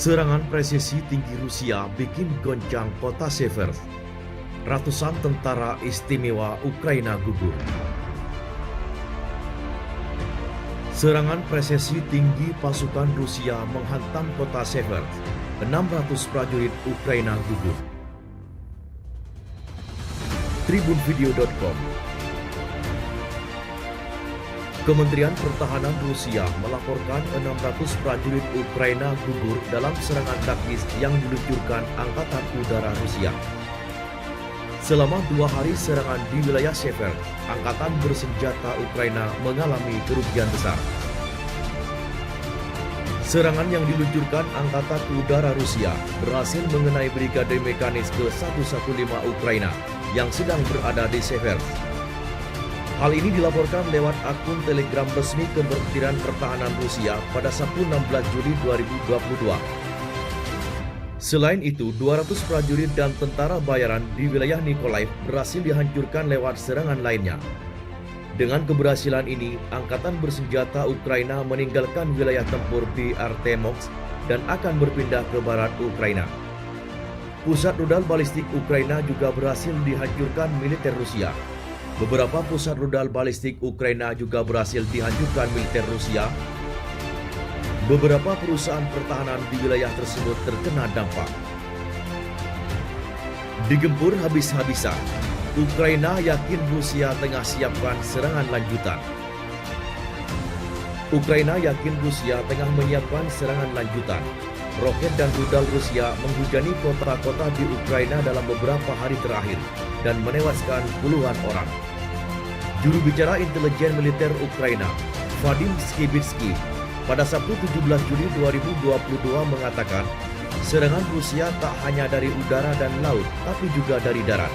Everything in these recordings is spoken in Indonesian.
Serangan presisi tinggi Rusia bikin goncang kota Seversk. Ratusan tentara istimewa Ukraina gugur. Serangan presisi tinggi pasukan Rusia menghantam kota Seversk. 600 prajurit Ukraina gugur. Tribunvideo.com. Kementerian Pertahanan Rusia melaporkan 600 prajurit Ukraina gugur dalam serangan taktis yang diluncurkan Angkatan Udara Rusia. Selama 2 hari serangan di wilayah Seversk, Angkatan bersenjata Ukraina mengalami kerugian besar. Serangan yang diluncurkan Angkatan Udara Rusia berhasil mengenai Brigade Mekanis ke-115 Ukraina yang sedang berada di Seversk. Hal ini dilaporkan lewat akun Telegram resmi Kementerian Pertahanan Rusia pada Sabtu 16 Juli 2022. Selain itu, 200 prajurit dan tentara bayaran di wilayah Mykolaiv berhasil dihancurkan lewat serangan lainnya. Dengan keberhasilan ini, Angkatan bersenjata Ukraina meninggalkan wilayah tempur di Artemovsk dan akan berpindah ke barat Ukraina. Pusat rudal balistik Ukraina juga berhasil dihancurkan militer Rusia. Beberapa pusat rudal balistik Ukraina juga berhasil dihancurkan militer Rusia. Beberapa perusahaan pertahanan di wilayah tersebut terkena dampak. Digempur habis-habisan, Ukraina yakin Rusia tengah siapkan serangan lanjutan. Ukraina yakin Rusia tengah menyiapkan serangan lanjutan. Roket dan rudal Rusia menghujani kota-kota di Ukraina dalam beberapa hari terakhir dan menewaskan puluhan orang. Juru bicara intelijen militer Ukraina, Vadim Skibitsky, pada Sabtu 17 Juli 2022 mengatakan, serangan Rusia tak hanya dari udara dan laut, tapi juga dari darat.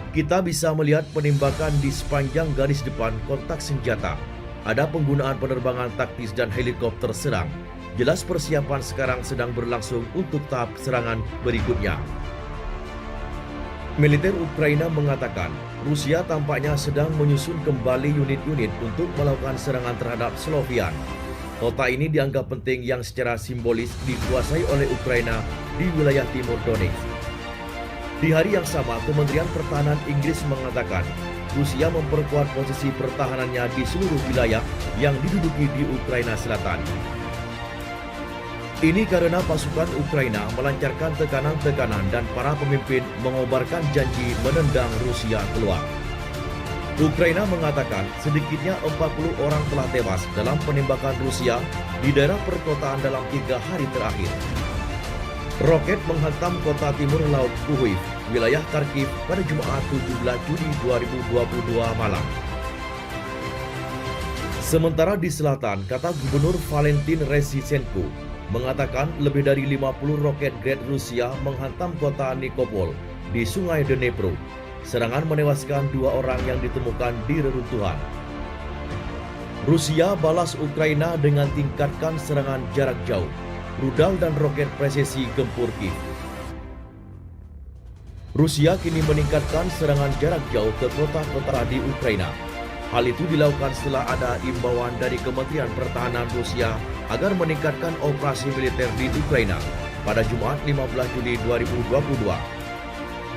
Kita bisa melihat penembakan di sepanjang garis depan kontak senjata. Ada penggunaan penerbangan taktis dan helikopter serang. Jelas persiapan sekarang sedang berlangsung untuk tahap serangan berikutnya. Militer Ukraina mengatakan, Rusia tampaknya sedang menyusun kembali unit-unit untuk melakukan serangan terhadap Slovian. Kota ini dianggap penting yang secara simbolis dikuasai oleh Ukraina di wilayah timur Donetsk. Di hari yang sama, Kementerian Pertahanan Inggris mengatakan, Rusia memperkuat posisi pertahanannya di seluruh wilayah yang diduduki di Ukraina Selatan. Ini karena pasukan Ukraina melancarkan tekanan-tekanan dan para pemimpin mengobarkan janji menendang Rusia keluar. Ukraina mengatakan sedikitnya 40 orang telah tewas dalam penembakan Rusia di daerah perkotaan dalam 3 hari terakhir. Roket menghantam kota timur laut Kuhiv, wilayah Kharkiv pada Jumat 17 Juli 2022 malam. Sementara di selatan, kata Gubernur Valentin Rezistenko, mengatakan lebih dari 50 roket Grad Rusia menghantam kota Nikopol di sungai Dnepro. Serangan menewaskan 2 orang yang ditemukan di reruntuhan. Rusia balas Ukraina dengan tingkatkan serangan jarak jauh, rudal dan roket presisi gempur Kiev. Rusia kini meningkatkan serangan jarak jauh ke kota-kota di Ukraina. Hal itu dilakukan setelah ada imbauan dari Kementerian Pertahanan Rusia agar meningkatkan operasi militer di Ukraina pada Jumat 15 Juli 2022.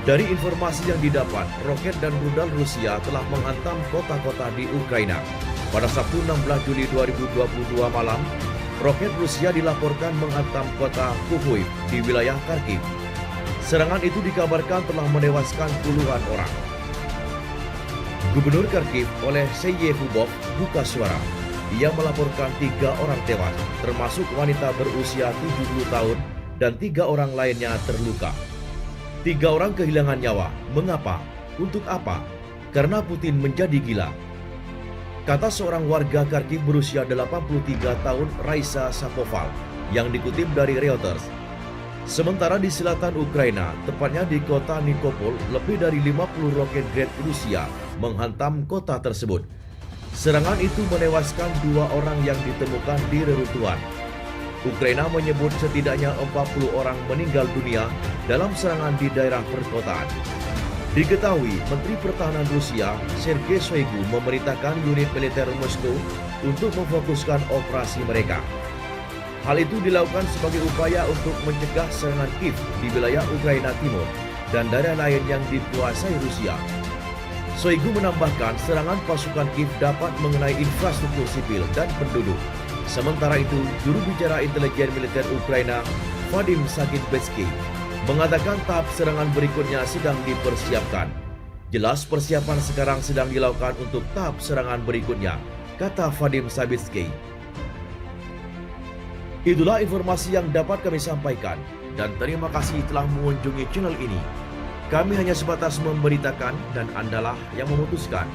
Dari informasi yang didapat, roket dan rudal Rusia telah menghantam kota-kota di Ukraina. Pada Sabtu 16 Juli 2022 malam, roket Rusia dilaporkan menghantam kota Kuhiv di wilayah Kharkiv. Serangan itu dikabarkan telah menewaskan puluhan orang. Gubernur Kharkiv oleh Seyefubov buka suara. Ia melaporkan 3 orang tewas, termasuk wanita berusia 70 tahun dan 3 orang lainnya terluka. 3 orang kehilangan nyawa. Mengapa? Untuk apa? Karena Putin menjadi gila. Kata seorang warga Kharkiv berusia 83 tahun, Raisa Sapoval, yang dikutip dari Reuters. Sementara di selatan Ukraina, tepatnya di kota Nikopol, lebih dari 50 roket Grad Rusia menghantam kota tersebut. Serangan itu menewaskan 2 orang yang ditemukan di reruntuhan. Ukraina menyebut setidaknya 40 orang meninggal dunia dalam serangan di daerah perkotaan. Diketahui, Menteri Pertahanan Rusia, Sergei Shoigu, memerintahkan unit militer Moskow untuk memfokuskan operasi mereka. Hal itu dilakukan sebagai upaya untuk mencegah serangan Kiev di wilayah Ukraina Timur dan daerah lain yang dikuasai Rusia. Shoigu menambahkan serangan pasukan Kiev dapat mengenai infrastruktur sipil dan penduduk. Sementara itu, juru bicara intelijen militer Ukraina, Vadim Sagitbetsky, mengatakan tahap serangan berikutnya sedang dipersiapkan. Jelas persiapan sekarang sedang dilakukan untuk tahap serangan berikutnya, kata Vadim Sagitbetsky. Itulah informasi yang dapat kami sampaikan, dan terima kasih telah mengunjungi channel ini. Kami hanya sebatas memberitakan dan Andalah yang memutuskan.